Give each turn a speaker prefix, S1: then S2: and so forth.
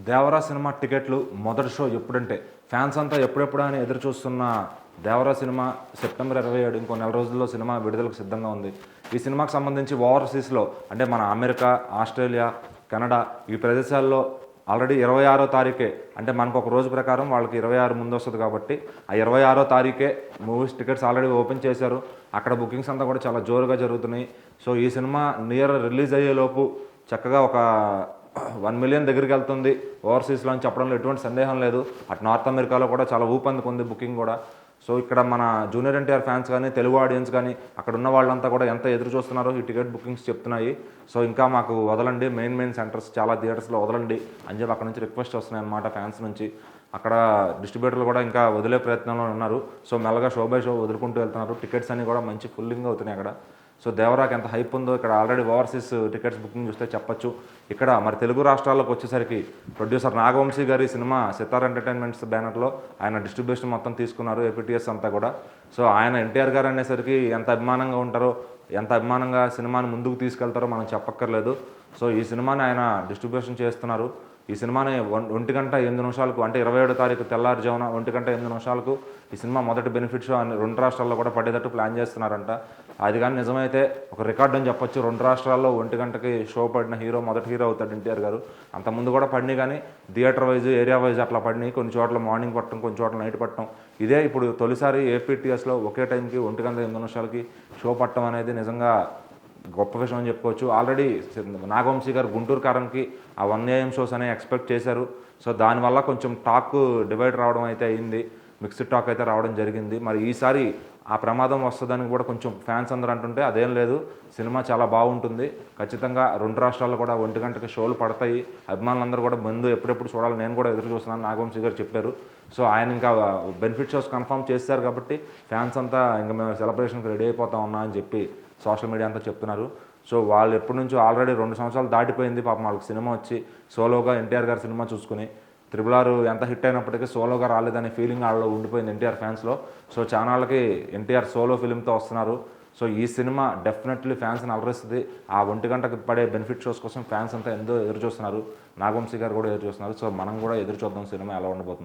S1: Devara cinema టికెట్లు మొదటి show ఎప్పుడంటే ఫ్యాన్స్ అంతా ఎప్పుడెప్పుడు అని ఎదురు చూస్తున్న దేవరా సినిమా సెప్టెంబర్ 27 ఇంకో నెల రోజుల్లో సినిమా విడుదలకు సిద్ధంగా ఉంది. ఈ సినిమాకి సంబంధించి ఓవర్సీస్లో అంటే మన అమెరికా, ఆస్ట్రేలియా, కెనడా ఈ ప్రదేశాల్లో ఆల్రెడీ 26వ తారీఖే అంటే మనకు ఒక రోజు ప్రకారం వాళ్ళకి 26 ముందు వస్తుంది కాబట్టి ఆ 26వ తారీఖే మూవీస్ టికెట్స్ ఆల్రెడీ ఓపెన్ చేశారు. అక్కడ బుకింగ్స్ అంతా కూడా చాలా జోరుగా జరుగుతున్నాయి. సో ఈ సినిమా నియర్ రిలీజ్ అయ్యేలోపు చక్కగా ఒక 1 మిలియన్ దగ్గరికి వెళ్తుంది ఓవర్సీస్లో అని చెప్పడంలో ఎటువంటి సందేహం లేదు. అటు నార్త్ అమెరికాలో కూడా చాలా ఊపందుకుంది బుకింగ్ కూడా. సో ఇక్కడ మన జూనియర్ ఎన్టీఆర్ ఫ్యాన్స్ కానీ తెలుగు ఆడియన్స్ కానీ అక్కడ ఉన్న వాళ్ళంతా కూడా ఎంత ఎదురు చూస్తున్నారో ఈ టికెట్ బుకింగ్స్ చెప్తున్నాయి. సో ఇంకా మాకు వదలండి, మెయిన్ సెంటర్స్ చాలా థియేటర్స్లో వదలండి అని చెప్పి అక్కడ నుంచి రిక్వెస్ట్ వస్తున్నాయి అన్నమాట ఫ్యాన్స్ నుంచి. అక్కడ డిస్ట్రిబ్యూటర్లు కూడా ఇంకా వదిలే ప్రయత్నంలో ఉన్నారు. సో మెల్లగా షో బై షో వదులుకుంటూ వెళ్తున్నారు. టికెట్స్ అన్ని కూడా మంచి ఫుల్లింగ్ అవుతున్నాయి అక్కడ. సో దేవరాకి ఎంత హైప్ ఉందో ఇక్కడ ఆల్రెడీ ఓవర్సీస్ టికెట్స్ బుకింగ్ చూస్తే చెప్పచ్చు. ఇక్కడ మరి తెలుగు రాష్ట్రాల్లోకి వచ్చేసరికి ప్రొడ్యూసర్ నాగవంశీ గారి సినిమా సితార్ ఎంటర్టైన్మెంట్స్ బ్యానర్లో ఆయన డిస్ట్రిబ్యూషన్ మొత్తం తీసుకున్నారు, ఏపీటీఎస్ అంతా కూడా. సో ఆయన ఎన్టీఆర్ గారు అనేసరికి ఎంత అభిమానంగా ఉంటారో, ఎంత అభిమానంగా సినిమాని ముందుకు తీసుకెళ్తారో మనం చెప్పక్కర్లేదు. సో ఈ సినిమాని ఆయన డిస్ట్రిబ్యూషన్ చేస్తున్నారు. ఈ సినిమాని 1:08 అంటే 27వ తారీఖు తెల్లారుజామున 1:08 ఈ సినిమా మొదటి బెనిఫిట్ షో అని 2 రాష్ట్రాల్లో కూడా పడేటట్టు ప్లాన్ చేస్తున్నారంట. అది కానీ నిజమైతే ఒక రికార్డ్ అని చెప్పొచ్చు. 2 రాష్ట్రాల్లో 1 షో పడిన మొదటి హీరో అవుతాడు ఎన్టీఆర్ గారు. అంతకుముందు కూడా పడినాయి కానీ థియేటర్ వైజ్, ఏరియా వైజ్ అట్లా పడినాయి. కొన్ని చోట్ల మార్నింగ్ పట్టడం, కొన్ని చోట్ల నైట్ పట్టడం. ఇదే ఇప్పుడు తొలిసారి ఏపీటీఎస్లో ఒకే టైంకి 1:08 షో పట్టడం అనేది నిజంగా గొప్ప విషయం అని చెప్పుకోవచ్చు. ఆల్రెడీ నాగవంశీ గారు గుంటూరు కారంకి ఆ 1 AM షోస్ అనేవి ఎక్స్పెక్ట్ చేశారు. సో దానివల్ల కొంచెం టాక్ డివైడ్ రావడం అయితే అయింది, మిక్స్డ్ టాక్ అయితే రావడం జరిగింది. మరి ఈసారి ఆ ప్రమాదం వస్తుందని కూడా కొంచెం ఫ్యాన్స్ అందరూ అంటుంటే అదేం లేదు, సినిమా చాలా బాగుంటుంది. ఖచ్చితంగా 2 రాష్ట్రాల్లో కూడా 1 షోలు పడతాయి. అభిమానులందరూ కూడా ముందు ఎప్పుడెప్పుడు చూడాలి, నేను కూడా ఎదురు చూస్తున్నాను నాగవంశీ గారు చెప్పారు. సో ఆయన ఇంకా బెనిఫిట్ షోస్ కన్ఫర్మ్ చేశారు కాబట్టి ఫ్యాన్స్ అంతా ఇంకా మేము సెలబ్రేషన్కి రెడీ అయిపోతా ఉన్నా అని చెప్పి సోషల్ మీడియా అంతా చెప్తున్నారు. సో వాళ్ళు ఎప్పటి నుంచో ఆల్రెడీ 2 సంవత్సరాలు దాటిపోయింది పాపం వాళ్ళకి సినిమా వచ్చి. సోలోగా ఎన్టీఆర్ గారి సినిమా చూసుకుని RRR ఎంత హిట్ అయినప్పటికీ సోలోగా రాలేదనే ఫీలింగ్ వాళ్ళలో ఉండిపోయింది ఎన్టీఆర్ ఫ్యాన్స్లో. సో ఛానళ్ళకి ఎన్టీఆర్ సోలో ఫిలింతో వస్తున్నారు. సో ఈ సినిమా డెఫినెట్లీ ఫ్యాన్స్ని అలరిస్తుంది. ఆ 1 పడే బెనిఫిట్ షోస్ కోసం ఫ్యాన్స్ అంతా ఎంతో ఎదురు చూస్తున్నారు. నాగవంశీ గారు కూడా ఎదురు చూస్తున్నారు. సో మనం కూడా ఎదురు చూద్దాం సినిమా ఎలా ఉండబోతుంది.